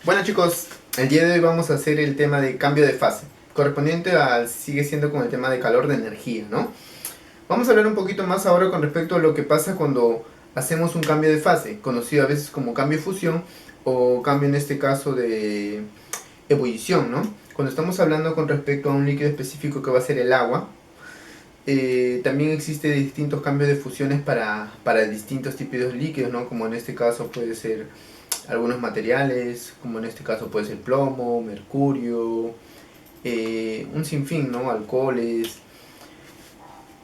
Bueno chicos, el día de hoy vamos a hacer el tema de cambio de fase, correspondiente al, sigue siendo con el tema de calor de energía, ¿no? Vamos a hablar un poquito más ahora con respecto a lo que pasa cuando hacemos un cambio de fase, conocido a veces como cambio de fusión o cambio en este caso de ebullición, ¿no? Cuando estamos hablando con respecto a un líquido específico que va a ser el agua, también existe distintos cambios de fusiones para distintos tipos de líquidos, ¿no? Como en este caso puede ser algunos materiales, como en este caso puede ser plomo, mercurio, un sinfín, ¿no? Alcoholes.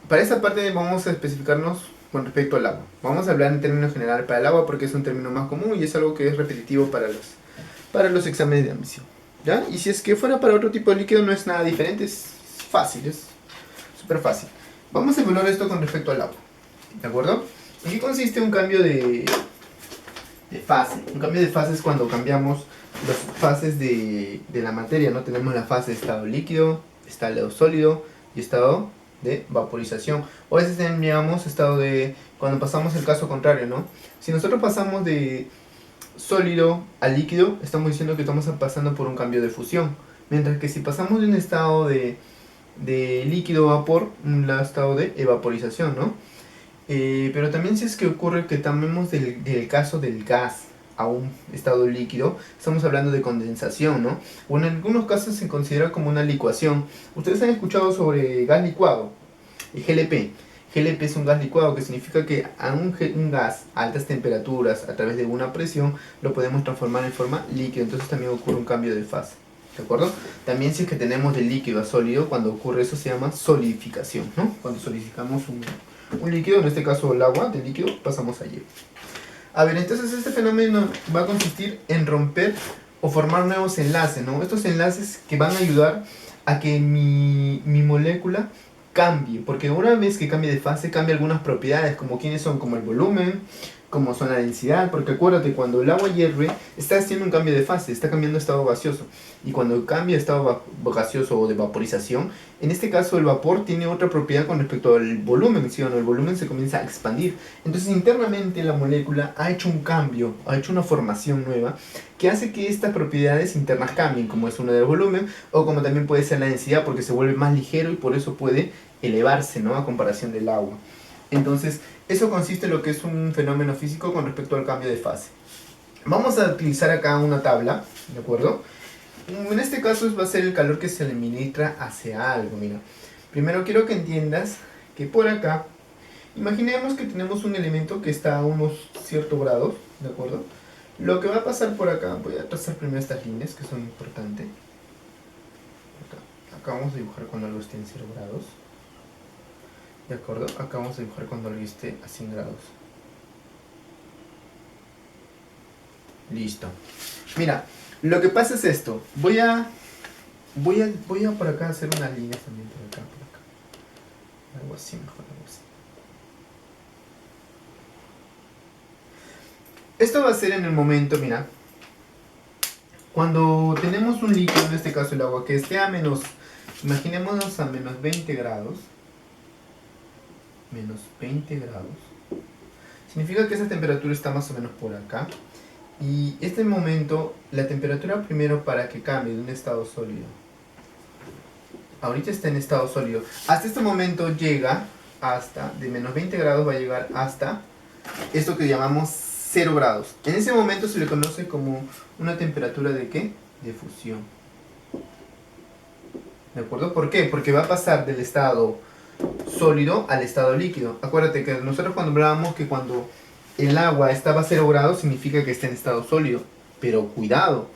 Para esta parte vamos a especificarnos con respecto al agua. Vamos a hablar en términos generales para el agua porque es un término más común y es algo que es repetitivo para los exámenes de admisión, ¿ya? Y si es que fuera para otro tipo de líquido no es nada diferente, es fácil, es súper fácil. Vamos a evaluar esto con respecto al agua, ¿de acuerdo? ¿En qué consiste un cambio de fase? Un cambio de fase es cuando cambiamos las fases de la materia, ¿no? Tenemos la fase de estado líquido, estado sólido y estado de vaporización. O a veces llamamos estado de, cuando pasamos el caso contrario, ¿no? Si nosotros pasamos de sólido a líquido, estamos diciendo que estamos pasando por un cambio de fusión. Mientras que si pasamos de un estado de líquido a vapor, un estado de evaporización, ¿no? Pero también si es que ocurre que tomemos del caso del gas a un estado líquido, estamos hablando de condensación, ¿no? O en algunos casos se considera como una licuación. Ustedes han escuchado sobre gas licuado, el GLP. GLP es un gas licuado, que significa que a un gas a altas temperaturas, a través de una presión, lo podemos transformar en forma líquida. Entonces también ocurre un cambio de fase, ¿de acuerdo? También si es que tenemos de líquido a sólido, cuando ocurre eso se llama solidificación, ¿no? Cuando solidificamos un líquido, en este caso el agua, de líquido pasamos a hielo. A ver, entonces este fenómeno va a consistir en romper o formar nuevos enlaces, ¿no? Estos enlaces que van a ayudar a que mi molécula cambie, porque una vez que cambie de fase, cambia algunas propiedades, como quiénes son, como el volumen, como son la densidad, porque acuérdate, cuando el agua hierve, está haciendo un cambio de fase, está cambiando de estado gaseoso, y cuando cambia de estado gaseoso o de vaporización, en este caso el vapor tiene otra propiedad con respecto al volumen, ¿sí o no? El volumen se comienza a expandir, entonces internamente la molécula ha hecho un cambio, ha hecho una formación nueva, que hace que estas propiedades internas cambien, como es uno del volumen, o como también puede ser la densidad, porque se vuelve más ligero y por eso puede elevarse, ¿no? A comparación del agua. Entonces, eso consiste en lo que es un fenómeno físico con respecto al cambio de fase. Vamos a utilizar acá una tabla, ¿de acuerdo? En este caso va a ser el calor que se le administra hacia algo, mira. Primero quiero que entiendas que por acá, imaginemos que tenemos un elemento que está a unos ciertos grados, ¿de acuerdo? Lo que va a pasar por acá, voy a trazar primero estas líneas que son importantes. Acá vamos a dibujar cuando algo esté en 0 grados. ¿De acuerdo? Acá vamos a dibujar cuando algo esté a 100 grados. Listo. Mira, lo que pasa es esto. Voy a por acá hacer una línea también por acá. Algo así mejor, algo así. Esto va a ser en el momento, mira. Cuando tenemos un líquido, en este caso el agua, que esté a menos, imaginémonos a menos 20 grados. Menos 20 grados. Significa que esa temperatura está más o menos por acá. Y este momento, la temperatura primero para que cambie de un estado sólido. Ahorita está en estado sólido. Hasta este momento llega hasta, de menos 20 grados va a llegar hasta esto que llamamos 0 grados. En ese momento se le conoce como una temperatura de ¿qué? De fusión. ¿De acuerdo? ¿Por qué? Porque va a pasar del estado sólido al estado líquido. Acuérdate que nosotros cuando hablábamos que cuando el agua estaba a 0 grados significa que está en estado sólido. Pero cuidado,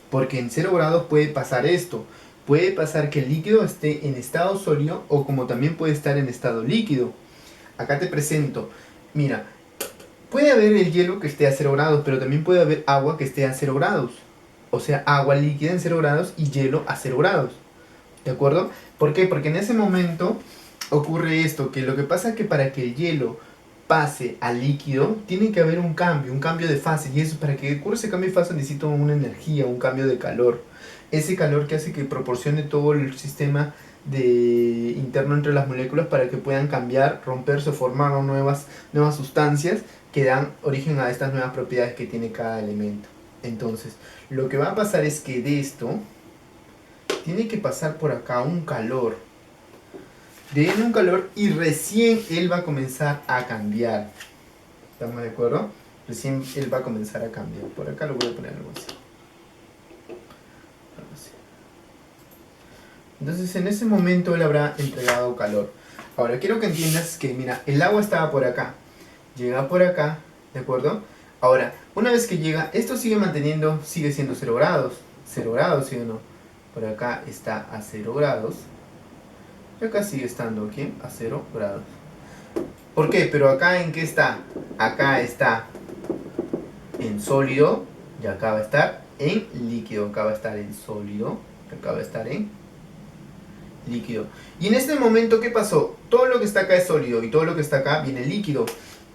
porque en 0 grados puede pasar esto. Puede pasar que el líquido esté en estado sólido o como también puede estar en estado líquido. Acá te presento. Mira, puede haber el hielo que esté a 0 grados, pero también puede haber agua que esté a 0 grados. O sea, agua líquida en 0 grados y hielo a 0 grados. ¿De acuerdo? ¿Por qué? Porque en ese momento ocurre esto, que lo que pasa es que para que el hielo pase al líquido, tiene que haber un cambio de fase, y eso, para que ocurra ese cambio de fase necesito una energía, un cambio de calor, ese calor que hace que proporcione todo el sistema interno entre las moléculas para que puedan cambiar, romperse o formar nuevas sustancias que dan origen a estas nuevas propiedades que tiene cada elemento. Entonces, lo que va a pasar es que de esto tiene que pasar por acá un calor. De él un calor y recién él va a comenzar a cambiar. ¿Estamos de acuerdo? Recién él va a comenzar a cambiar. Por acá lo voy a poner algo así. Algo así. Entonces en ese momento él habrá entregado calor. Ahora quiero que entiendas que, mira, el agua estaba por acá. Llega por acá, ¿de acuerdo? Ahora, una vez que llega, esto sigue manteniendo, sigue siendo 0 grados. 0 grados, ¿sí o no? Por acá está a 0 grados. Y acá sigue estando aquí a 0 grados. ¿Por qué? Pero acá ¿en qué está? Acá está en sólido y acá va a estar en líquido. Acá va a estar en sólido, acá va a estar en líquido. Y en este momento, ¿qué pasó? Todo lo que está acá es sólido y todo lo que está acá viene líquido.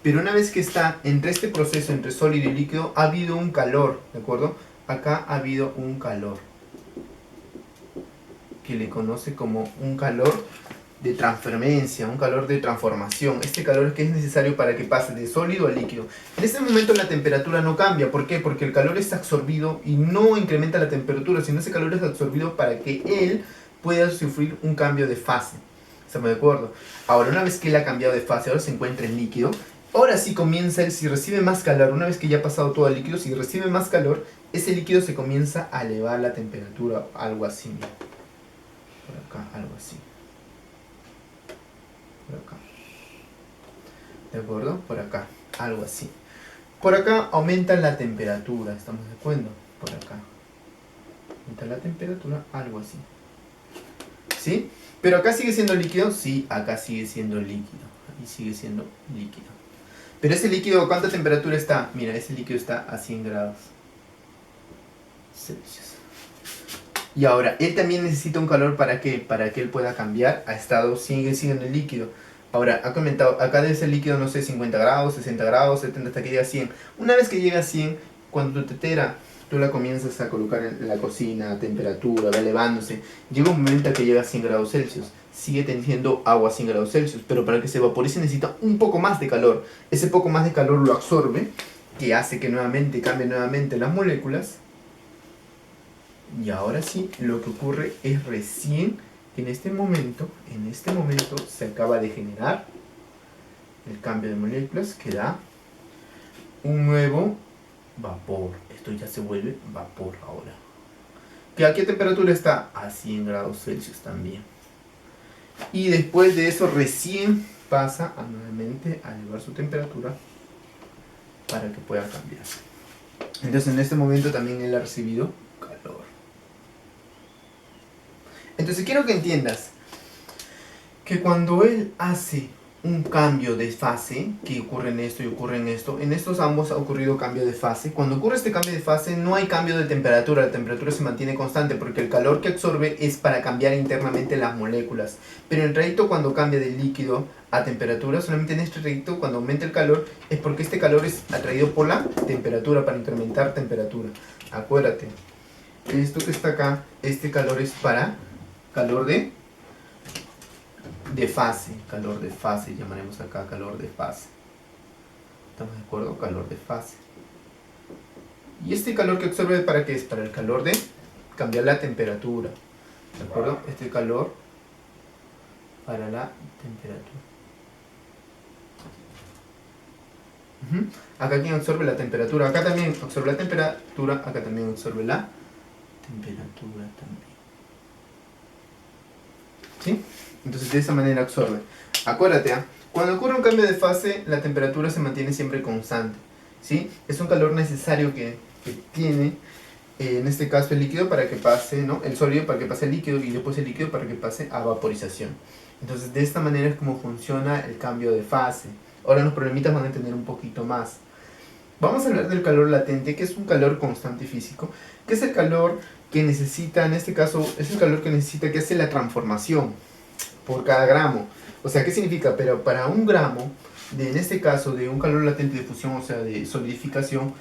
Pero una vez que está entre este proceso, entre sólido y líquido, ha habido un calor, ¿de acuerdo? Acá ha habido un calor, que le conoce como un calor de transferencia, un calor de transformación. Este calor que es necesario para que pase de sólido a líquido. En este momento la temperatura no cambia. ¿Por qué? Porque el calor es absorbido y no incrementa la temperatura, sino ese calor es absorbido para que él pueda sufrir un cambio de fase. ¿Estamos de acuerdo? Ahora, una vez que él ha cambiado de fase, ahora se encuentra en líquido. Ahora sí comienza él, si recibe más calor, una vez que ya ha pasado todo el líquido, si recibe más calor, ese líquido se comienza a elevar la temperatura, algo así. Por acá, algo así. Por acá. ¿De acuerdo? Por acá, algo así. Por acá aumenta la temperatura, ¿estamos de acuerdo? Por acá. Aumenta la temperatura, algo así. ¿Sí? ¿Pero acá sigue siendo líquido? Sí, acá sigue siendo líquido. Ahí sigue siendo líquido. Pero ese líquido, ¿cuánta temperatura está? Mira, ese líquido está a 100 grados Celsius. Y ahora, él también necesita un calor ¿para qué? Para que él pueda cambiar a estado, sigue siendo el líquido. Ahora, ha comentado, acá debe ser líquido, no sé, 50 grados, 60 grados, 70, hasta que llegue a 100. Una vez que llega a 100, cuando tu tetera, tú la comienzas a colocar en la cocina, a temperatura, va elevándose. Llega un momento que llega a 100 grados Celsius. Sigue teniendo agua a 100 grados Celsius, pero para que se vaporice necesita un poco más de calor. Ese poco más de calor lo absorbe, que hace que nuevamente cambien nuevamente las moléculas. Y ahora sí, lo que ocurre es recién en este momento se acaba de generar el cambio de moléculas que da un nuevo vapor. Esto ya se vuelve vapor ahora. ¿Que a qué temperatura está? A 100 grados Celsius también. Y después de eso recién pasa a nuevamente a elevar su temperatura para que pueda cambiar. Entonces en este momento también él ha recibido calor. Entonces quiero que entiendas que cuando él hace un cambio de fase, que ocurre en esto y ocurre en estos ambos ha ocurrido cambio de fase. Cuando ocurre este cambio de fase no hay cambio de temperatura, la temperatura se mantiene constante porque el calor que absorbe es para cambiar internamente las moléculas. Pero en el trayecto cuando cambia de líquido a temperatura, solamente en este trayecto cuando aumenta el calor es porque este calor es atraído por la temperatura, para incrementar temperatura. Acuérdate, esto que está acá, este calor es para calor de fase, calor de fase, llamaremos acá calor de fase. ¿Estamos de acuerdo? Calor de fase. Y este calor que absorbe, ¿para qué es? Para el calor de cambiar la temperatura. ¿De acuerdo? Este calor para la temperatura. Acá quien absorbe la temperatura, acá también absorbe la temperatura, acá también absorbe la temperatura también. ¿Sí? Entonces de esa manera absorbe. Acuérdate, cuando ocurre un cambio de fase, la temperatura se mantiene siempre constante. ¿Sí? Es un calor necesario que tiene, en este caso el líquido para que pase, ¿no? El sólido para que pase el líquido y después el líquido para que pase a vaporización. Entonces de esta manera es como funciona el cambio de fase. Ahora los problemitas van a entender un poquito más. Vamos a hablar del calor latente, que es un calor constante físico, que es el calor que necesita, en este caso, es el calor que necesita que hace la transformación por cada gramo. O sea, ¿qué significa? Pero para un gramo, en este caso, de un calor latente de fusión, o sea, de solidificación,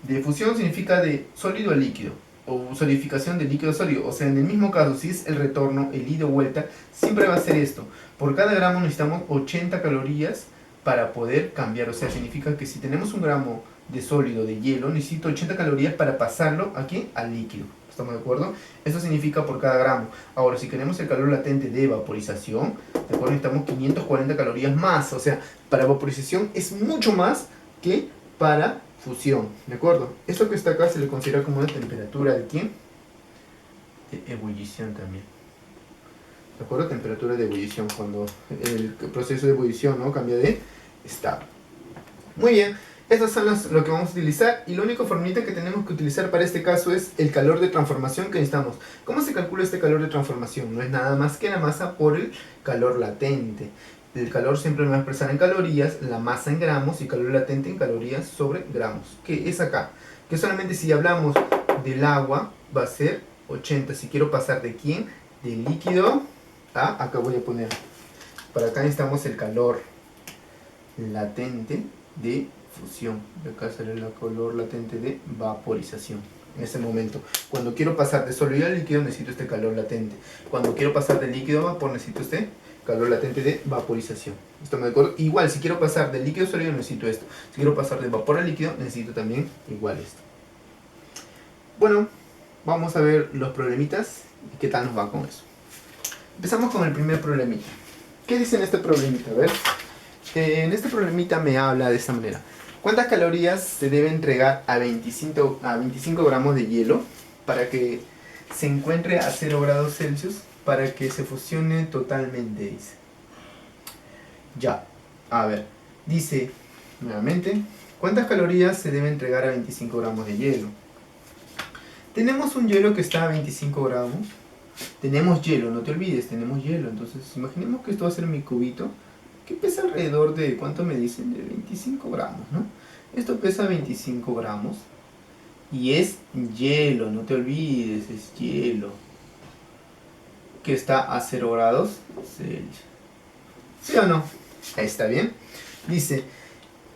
de fusión significa de sólido a líquido, o solidificación de líquido a sólido. O sea, en el mismo caso, si es el retorno, el ida o vuelta, siempre va a ser esto. Por cada gramo necesitamos 80 calorías para poder cambiar. O sea, significa que si tenemos un gramo de sólido, de hielo, necesito 80 calorías para pasarlo aquí al líquido. ¿Estamos de acuerdo? Esto significa por cada gramo. Ahora, si queremos el calor latente de vaporización, de acuerdo, necesitamos 540 calorías más. O sea, para vaporización es mucho más que para fusión. ¿De acuerdo? Esto que está acá se le considera como una temperatura de ¿quién? De ebullición también. ¿De acuerdo? Temperatura de ebullición, cuando el proceso de ebullición, ¿no?, cambia de estado. Muy bien. Estas son lo que vamos a utilizar, y la única formita que tenemos que utilizar para este caso es el calor de transformación que necesitamos. ¿Cómo se calcula este calor de transformación? No es nada más que la masa por el calor latente. El calor siempre lo vamos a expresar en calorías, la masa en gramos y calor latente en calorías sobre gramos. ¿Qué es acá? Que solamente si hablamos del agua va a ser 80. Si quiero pasar de ¿quién? Del líquido a, acá voy a poner, para acá necesitamos el calor latente de fusión. De acá sale el calor latente de vaporización. En ese momento, cuando quiero pasar de sólido a líquido, necesito este calor latente. Cuando quiero pasar de líquido a vapor, necesito este calor latente de vaporización. ¿Estamos de acuerdo? Igual, si quiero pasar de líquido a sólido, necesito esto. Si quiero pasar de vapor a líquido, necesito también igual esto. Bueno, vamos a ver los problemitas y qué tal nos va con eso. Empezamos con el primer problemita. ¿Qué dice en este problemita? A ver. En este problemita me habla de esta manera. ¿Cuántas calorías se debe entregar a 25 gramos de hielo para que se encuentre a 0 grados Celsius para que se fusione totalmente? Dice. Ya, a ver, dice nuevamente, ¿cuántas calorías se debe entregar a 25 gramos de hielo? Tenemos un hielo que está a 25 gramos. Tenemos hielo, no te olvides, tenemos hielo. Entonces, imaginemos que esto va a ser mi cubito, que pesa alrededor de, ¿cuánto me dicen? De 25 gramos, ¿no? Esto pesa 25 gramos y es hielo, no te olvides, es hielo, que está a 0 grados Celsius. ¿Sí o no? Ahí está bien. Dice,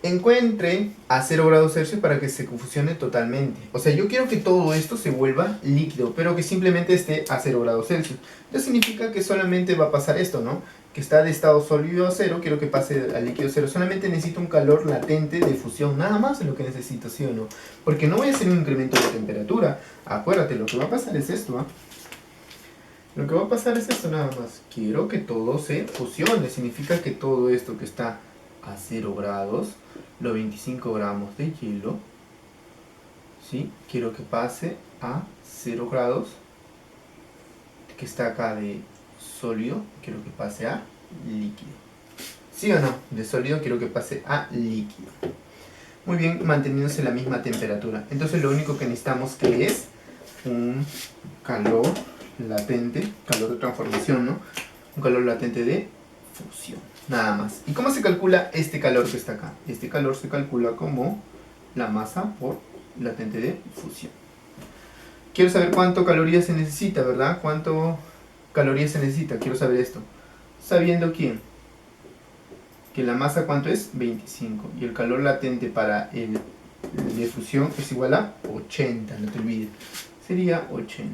encuentre a 0 grados Celsius para que se fusione totalmente. O sea, yo quiero que todo esto se vuelva líquido, pero que simplemente esté a 0 grados Celsius. Esto significa que solamente va a pasar esto, ¿no? Que está de estado sólido a 0, quiero que pase al líquido 0. Solamente necesito un calor latente de fusión, nada más es lo que necesito, ¿sí o no? Porque no voy a hacer un incremento de temperatura. Acuérdate, lo que va a pasar es esto, ¿ah? Lo que va a pasar es esto nada más. Quiero que todo se fusione, significa que todo esto que está a 0 grados, los 25 gramos de hielo, ¿sí? Quiero que pase a 0 grados, que está acá de sólido, quiero que pase a líquido. ¿Sí o no? De sólido quiero que pase a líquido. Muy bien, manteniéndose la misma temperatura. Entonces lo único que necesitamos que es un calor latente, calor de transformación, ¿no? Un calor latente de fusión, nada más. ¿Y cómo se calcula este calor que está acá? Este calor se calcula como la masa por latente de fusión. Quiero saber cuánto calorías se necesita, ¿verdad? ¿Cuánto calorías se necesita? Quiero saber esto. Sabiendo quién. Que la masa, ¿cuánto es? 25. Y el calor latente para el de fusión es igual a 80, no te olvides. Sería 80.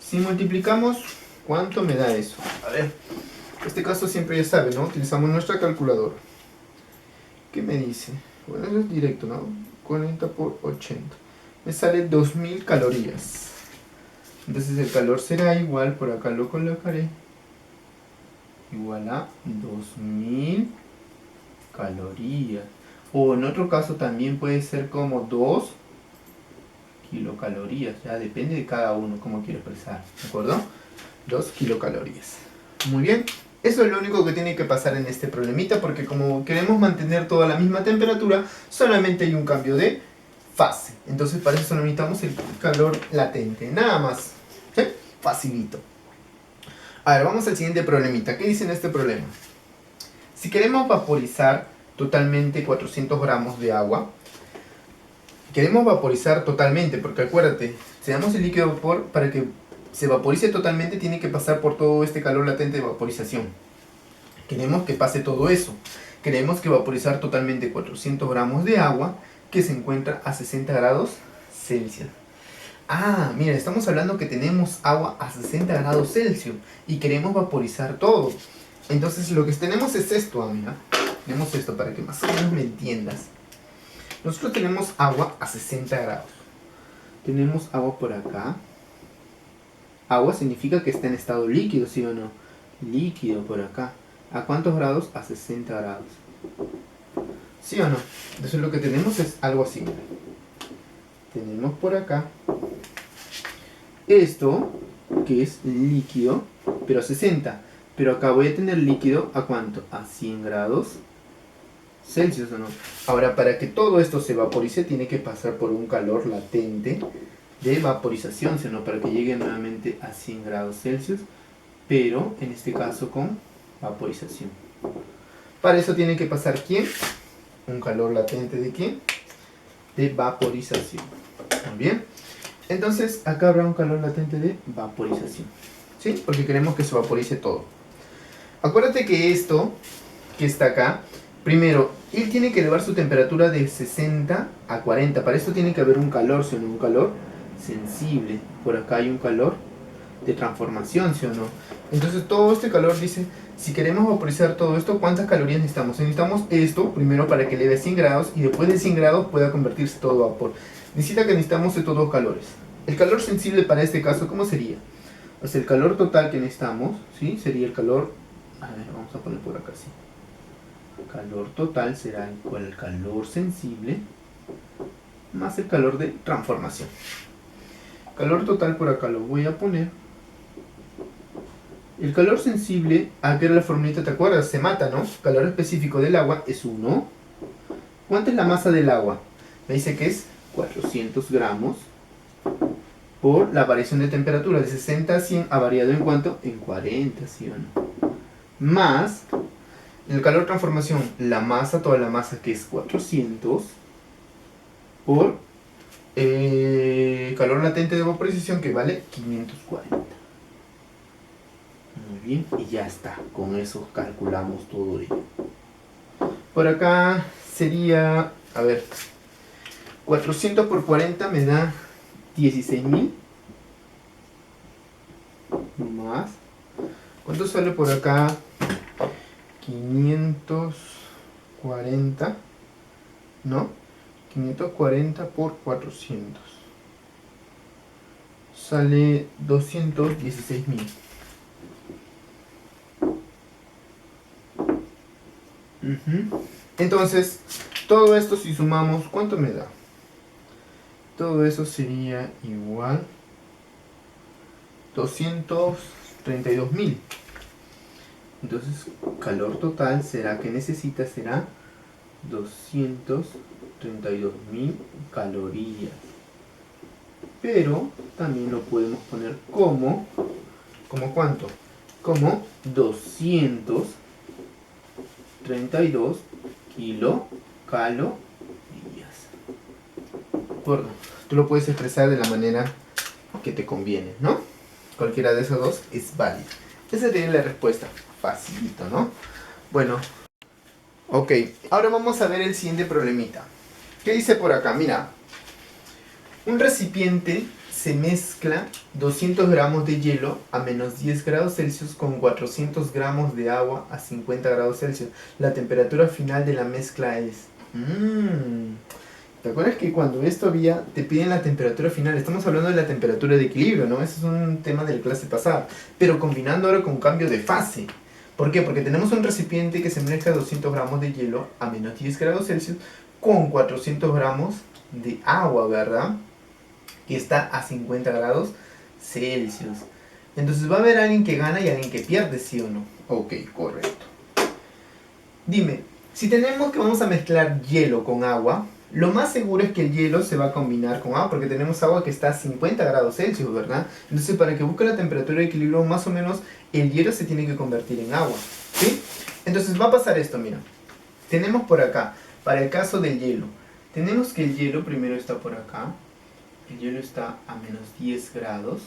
Si multiplicamos, ¿cuánto me da eso? A ver, en este caso siempre ya saben, ¿no? Utilizamos nuestra calculadora. ¿Qué me dice? Bueno, eso es directo, ¿no? 40 por 80. Me sale 2000 calorías. Entonces el calor será igual, por acá lo colocaré, igual a 2000 calorías. O en otro caso también puede ser como 2 kilocalorías. Ya depende de cada uno cómo quiere expresar, ¿de acuerdo? 2 kilocalorías. Muy bien. Eso es lo único que tiene que pasar en este problemita, porque como queremos mantener toda la misma temperatura, solamente hay un cambio de fase. Entonces para eso necesitamos el calor latente, nada más. ¿Sí? Facilito. A ver, vamos al siguiente problemita. ¿Qué dice en este problema? Si queremos vaporizar totalmente 400 gramos de agua, queremos vaporizar totalmente, porque acuérdate, si damos el líquido vapor, para que se vaporice totalmente tiene que pasar por todo este calor latente de vaporización. Queremos que pase todo eso. Queremos que vaporizar totalmente 400 gramos de agua que se encuentra a 60 grados Celsius. Ah, mira, estamos hablando que tenemos agua a 60 grados Celsius y queremos vaporizar todo. Entonces lo que tenemos es esto, mira. Tenemos esto para que más o menos me entiendas. Nosotros tenemos agua a 60 grados. Tenemos agua por acá. Agua significa que está en estado líquido, ¿sí o no? Líquido por acá. ¿A cuántos grados? A 60 grados. ¿Sí o no? Entonces lo que tenemos es algo así. Tenemos por acá esto, que es líquido, pero a 60. Pero acá voy a tener líquido ¿a cuánto? A 100 grados Celsius, ¿o no? Ahora, para que todo esto se vaporice, tiene que pasar por un calor latente de vaporización, ¿sí o no? Para que llegue nuevamente a 100 grados Celsius, pero en este caso con vaporización. Para eso tiene que pasar ¿quién? Un calor latente de ¿quién? De vaporización. Muy bien. Entonces, acá habrá un calor latente de vaporización. ¿Sí? Porque queremos que se vaporice todo. Acuérdate que esto que está acá, primero, él tiene que elevar su temperatura de 60 a 40. Para esto tiene que haber un calor, ¿sí o no? Un calor sensible. Por acá hay un calor de transformación, ¿sí o no? Entonces todo este calor dice, si queremos vaporizar todo esto, ¿cuántas calorías necesitamos? Necesitamos esto primero para que eleve a 100 grados y después de 100 grados pueda convertirse todo a vapor. Necesitamos estos dos calores. El calor sensible para este caso, ¿cómo sería? O sea, el calor total que necesitamos, ¿sí? Sería el calor, a ver, vamos a poner por acá así. Calor total será igual al calor sensible más el calor de transformación. Calor total por acá lo voy a poner. El calor sensible, acá era la formulita, ¿te acuerdas? Se mata, ¿no? Calor específico del agua es 1. ¿Cuánta es la masa del agua? Me dice que es 400 gramos por la variación de temperatura. De 60 a 100 ha variado en cuánto? En 40, ¿sí o no? Más el calor transformación, la masa, toda la masa que es 400 por calor latente de vaporización que vale 540. Muy bien, y ya está. Con eso calculamos todo ello. Por acá sería, a ver, 400 por 40 me da 16.000. Más. ¿Cuánto sale por acá? 540. ¿No? 540 por 400. Sale 216.000. Entonces, todo esto si sumamos, ¿cuánto me da? Todo eso sería igual 232.000. Entonces, calor total será que necesita, será 232.000 calorías. Pero también lo podemos poner como ¿cuánto? Como 232 kilocalorías. Bueno, tú lo puedes expresar de la manera que te conviene, ¿no? Cualquiera de esos dos es válido. Esa sería la respuesta. Facilito, ¿no? Bueno, ok. Ahora vamos a ver el siguiente problemita. ¿Qué dice por acá? Mira, un recipiente se mezcla 200 gramos de hielo a menos 10 grados Celsius con 400 gramos de agua a 50 grados Celsius. La temperatura final de la mezcla es... ¿Te acuerdas que cuando esto había, te piden la temperatura final? Estamos hablando de la temperatura de equilibrio, ¿no? Ese es un tema de la clase pasada. Pero combinando ahora con cambio de fase. ¿Por qué? Porque tenemos un recipiente que se mezcla 200 gramos de hielo a menos 10 grados Celsius con 400 gramos de agua, ¿verdad? Que está a 50 grados Celsius. Entonces va a haber alguien que gana y alguien que pierde, ¿sí o no? Ok, correcto. Dime, si tenemos que vamos a mezclar hielo con agua, lo más seguro es que el hielo se va a combinar con agua, porque tenemos agua que está a 50 grados Celsius, ¿verdad? Entonces para que busque la temperatura de equilibrio, más o menos el hielo se tiene que convertir en agua, ¿sí? Entonces va a pasar esto, mira. Tenemos por acá, para el caso del hielo, tenemos que el hielo primero está por acá. El hielo está a menos 10 grados.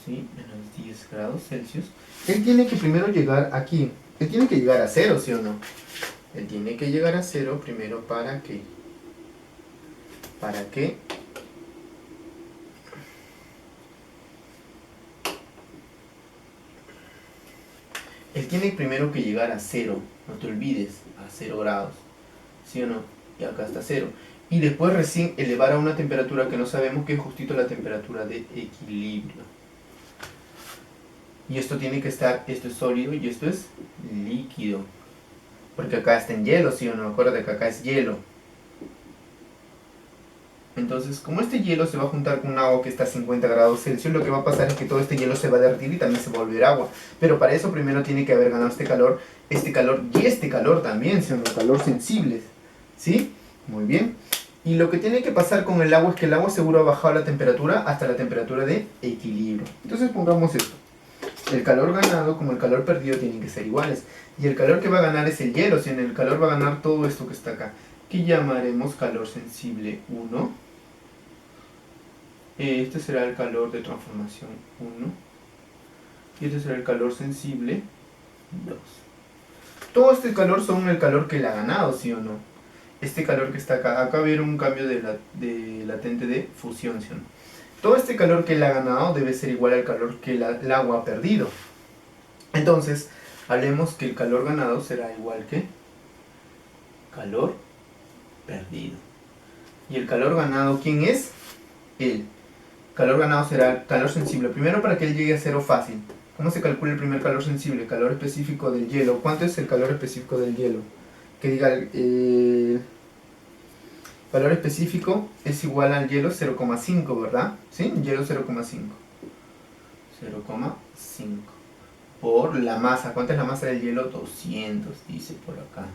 ¿Sí? Menos 10 grados Celsius. Él tiene que primero llegar aquí. Él tiene que llegar a cero, ¿sí o no? Él tiene que llegar a cero primero para que... ¿Para qué? Él tiene primero que llegar a cero. No te olvides, a 0 grados. ¿Sí o no? y acá está 0. Y después recién elevar a una temperatura que no sabemos, que es justito la temperatura de equilibrio. Y esto tiene que estar, esto es sólido y esto es líquido. Porque acá está en hielo, ¿sí o no? Acuérdate que acá es hielo. Entonces, como este hielo se va a juntar con un agua que está a 50 grados Celsius, lo que va a pasar es que todo este hielo se va a derretir y también se va a volver agua. Pero para eso primero tiene que haber ganado este calor y este calor también, ¿sí o no? Calor sensible, ¿sí? Muy bien. Y lo que tiene que pasar con el agua es que el agua seguro ha bajado la temperatura hasta la temperatura de equilibrio. Entonces pongamos esto. El calor ganado como el calor perdido tienen que ser iguales. Y el calor que va a ganar es el hielo, si en el calor va a ganar todo esto que está acá, que llamaremos calor sensible 1. Este será el calor de transformación 1. Y este será el calor sensible 2. Todo este calor son el calor que le ha ganado, ¿sí o no? Este calor que está acá, acá va a haber un cambio de latente de fusión, ¿sí o no? Todo este calor que le ha ganado debe ser igual al calor que el agua ha perdido. Entonces, hablemos que el calor ganado será igual que calor perdido. ¿Y el calor ganado quién es? El calor ganado será calor sensible. Primero, para que él llegue a cero fácil. ¿Cómo se calcula el primer calor sensible? Calor específico del hielo. ¿Cuánto es el calor específico del hielo? Que diga, calor específico es igual al hielo 0,5, ¿verdad? ¿Sí? Hielo 0,5. 0,5. Por la masa. ¿Cuánta es la masa del hielo? 200, dice por acá.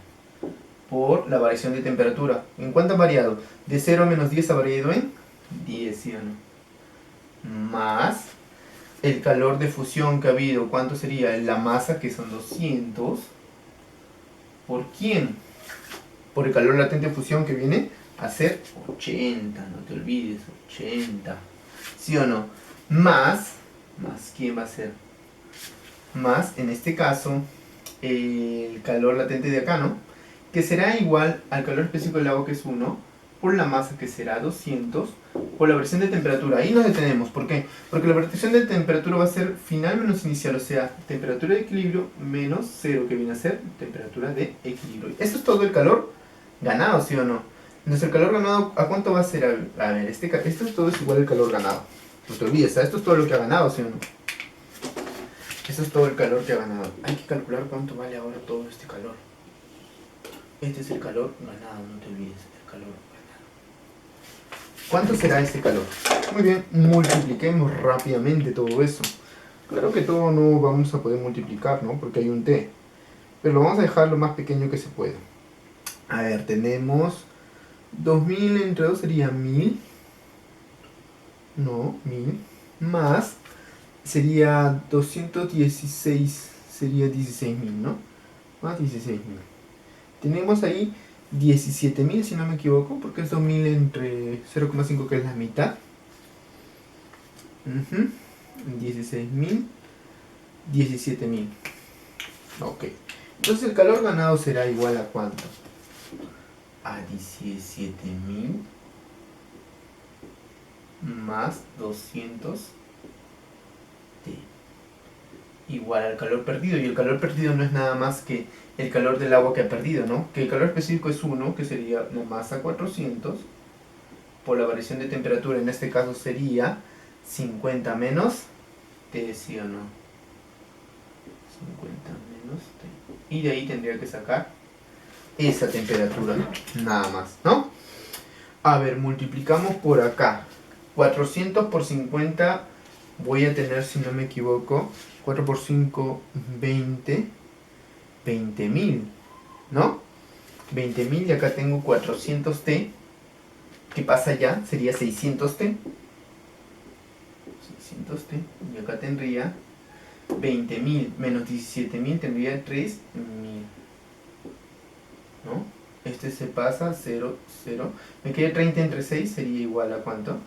Por la variación de temperatura. ¿En cuánto ha variado? De 0 a menos 10 ha variado en 10, ¿sí o no? Más el calor de fusión que ha habido. ¿Cuánto sería? La masa, que son 200. ¿Por quién? Por el calor latente de fusión, que viene a ser 80. No te olvides, 80. ¿Sí o no? Más ¿quién va a ser? Más, en este caso, el calor latente de acá, ¿no? Que será igual al calor específico del agua, que es 1, por la masa, que será 200, por la variación de temperatura. Ahí nos detenemos. ¿Por qué? Porque la variación de temperatura va a ser final menos inicial, o sea, temperatura de equilibrio menos 0, que viene a ser temperatura de equilibrio. Esto es todo el calor ganado, ¿sí o no? Entonces, el calor ganado, ¿a cuánto va a ser? A ver, esto es todo es igual al calor ganado. No te olvides, esto es todo lo que ha ganado, ¿sí o no? Eso es todo el calor que ha ganado. Hay que calcular cuánto vale ahora todo este calor. Este es el calor ganado, no te olvides, el calor ganado. ¿Cuánto será este calor? Muy bien, multipliquemos rápidamente todo eso. Claro que todo no vamos a poder multiplicar, ¿no? Porque hay un t. Pero lo vamos a dejar lo más pequeño que se pueda. A ver, tenemos 2000 entre 2 sería 1000. No, 1000. Más sería 216, sería 16.000, ¿no? Más 16.000. Tenemos ahí 17.000, si no me equivoco, porque es 2000 entre 0,5, que es la mitad. 16.000, 17.000. Ok. Entonces el calor ganado será igual a ¿cuánto? A 17.000 más 200 T, igual al calor perdido. Y el calor perdido no es nada más que el calor del agua que ha perdido, ¿no? Que el calor específico es 1, que sería la masa 400, por la variación de temperatura, en este caso sería 50 menos T, ¿sí o no? 50 menos T. Y de ahí tendría que sacar esa temperatura, nada más, ¿no? A ver, multiplicamos por acá. 400 por 50, voy a tener, si no me equivoco, 4 por 5, 20. 20.000, ¿no? 20.000, y acá tengo 400T. ¿Qué pasa ya? Sería 600T. 600T. Y acá tendría 20.000 menos 17.000, tendría 3.000. ¿No? Este se pasa, 0, 0. Me queda 30 entre 6, sería igual a ¿cuánto?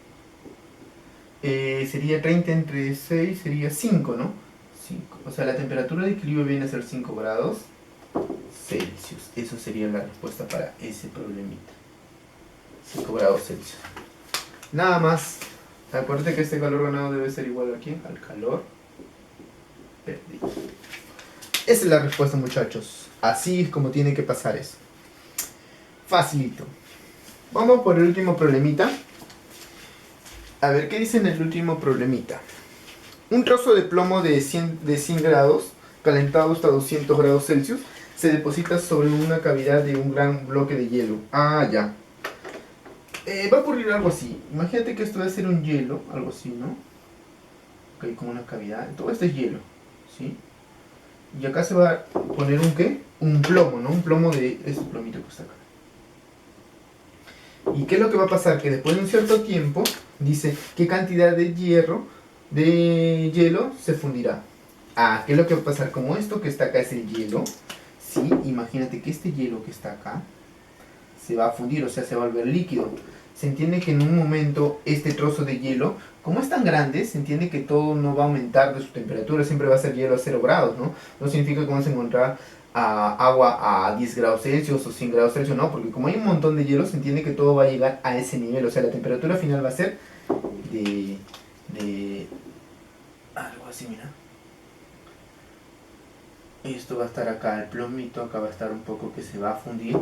Sería 30 entre 6, sería 5, ¿no? 5. O sea, la temperatura de equilibrio viene a ser 5 grados Celsius. Eso sería la respuesta para ese problemita. 5 grados Celsius. Nada más. Acuérdate que este calor ganado debe ser igual a ¿quién? Al calor perdido. Esa es la respuesta, muchachos. Así es como tiene que pasar eso. Facilito. Vamos por el último problemita. A ver, ¿qué dice en el último problemita? Un trozo de plomo de 100 grados, calentado hasta 200 grados Celsius, se deposita sobre una cavidad de un gran bloque de hielo. Ah, ya. Va a ocurrir algo así. Imagínate que esto va a ser un hielo, algo así, ¿no? Ok, como una cavidad. Todo esto es hielo, ¿sí? Y acá se va a poner un ¿qué? Un plomo, ¿no? Un plomo de este plomito que está acá. ¿Y qué es lo que va a pasar? Que después de un cierto tiempo, dice qué cantidad de hielo se fundirá. Ah, ¿qué es lo que va a pasar? Como esto que está acá es el hielo, ¿sí? Imagínate que este hielo que está acá se va a fundir, o sea, se va a volver líquido. Se entiende que en un momento este trozo de hielo, como es tan grande, se entiende que todo no va a aumentar de su temperatura, siempre va a ser hielo a 0 grados, ¿no? No significa que vamos a encontrar agua a 10 grados Celsius o 100 grados Celsius, no, porque como hay un montón de hielo, se entiende que todo va a llegar a ese nivel, o sea, la temperatura final va a ser de algo así, mira. Esto va a estar acá el plomito, acá va a estar un poco que se va a fundir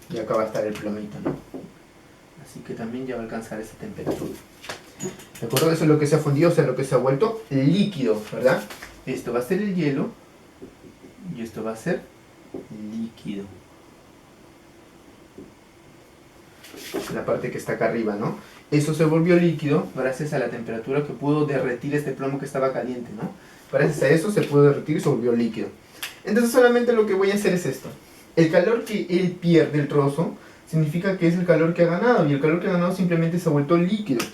y acá va a estar el plomito, ¿no? Así que también ya va a alcanzar esa temperatura. ¿De acuerdo? Eso es lo que se ha fundido, o sea, lo que se ha vuelto líquido, ¿verdad? Esto va a ser el hielo y esto va a ser líquido. La parte que está acá arriba, ¿no? Eso se volvió líquido gracias a la temperatura que pudo derretir este plomo que estaba caliente, ¿no? Gracias a eso se pudo derretir y se volvió líquido. Entonces solamente lo que voy a hacer es esto. El calor que él pierde, el trozo, significa que es el calor que ha ganado, y el calor que ha ganado simplemente se ha vuelto líquido.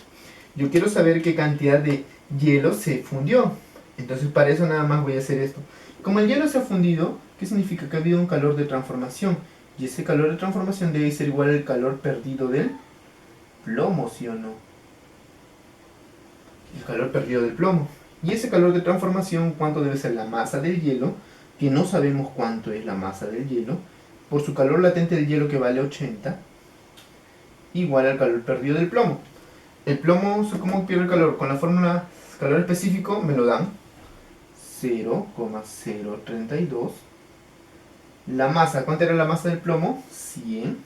Yo quiero saber qué cantidad de hielo se fundió. Entonces para eso nada más voy a hacer esto. Como el hielo se ha fundido, ¿qué significa? Que ha habido un calor de transformación. Y ese calor de transformación debe ser igual al calor perdido del plomo, ¿sí o no? El calor perdido del plomo. Y ese calor de transformación, ¿cuánto debe ser la masa del hielo? Que no sabemos cuánto es la masa del hielo. Por su calor latente del hielo, que vale 80, igual al calor perdido del plomo. El plomo, ¿cómo pierde el calor? Con la fórmula calor específico me lo dan 0,032. La masa, ¿cuánta era la masa del plomo? 100.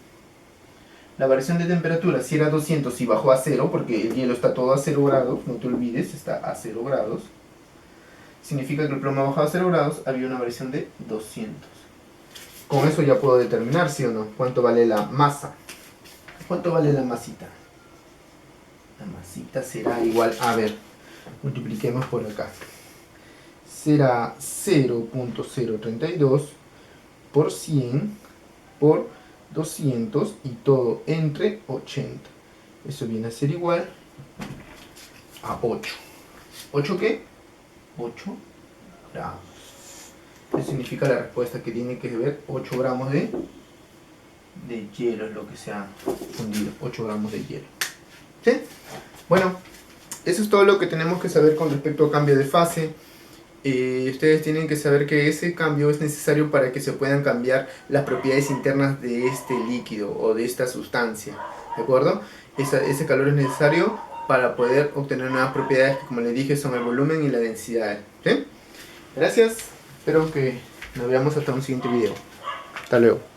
La variación de temperatura, si era 200 y bajó a 0, porque el hielo está todo a 0 grados, no te olvides, está a 0 grados. Significa que el plomo ha bajado a 0 grados, había una variación de 200. Con eso ya puedo determinar, ¿sí o no? ¿Cuánto vale la masa? ¿Cuánto vale la masita? La masita será igual, a ver, multipliquemos por acá. Será 0,032 por 100 por 200 y todo entre 80. Eso viene a ser igual a 8. ¿8 qué? 8 gramos. Eso significa la respuesta, que tiene que ver 8 gramos de hielo, es lo que se ha fundido. 8 gramos de hielo. ¿Sí? Bueno, eso es todo lo que tenemos que saber con respecto a cambio de fase. Ustedes tienen que saber que ese cambio es necesario para que se puedan cambiar las propiedades internas de este líquido o de esta sustancia, ¿de acuerdo? Ese calor es necesario para poder obtener nuevas propiedades que, como les dije, son el volumen y la densidad, ¿sí? Gracias, espero que nos veamos hasta un siguiente video. Hasta luego.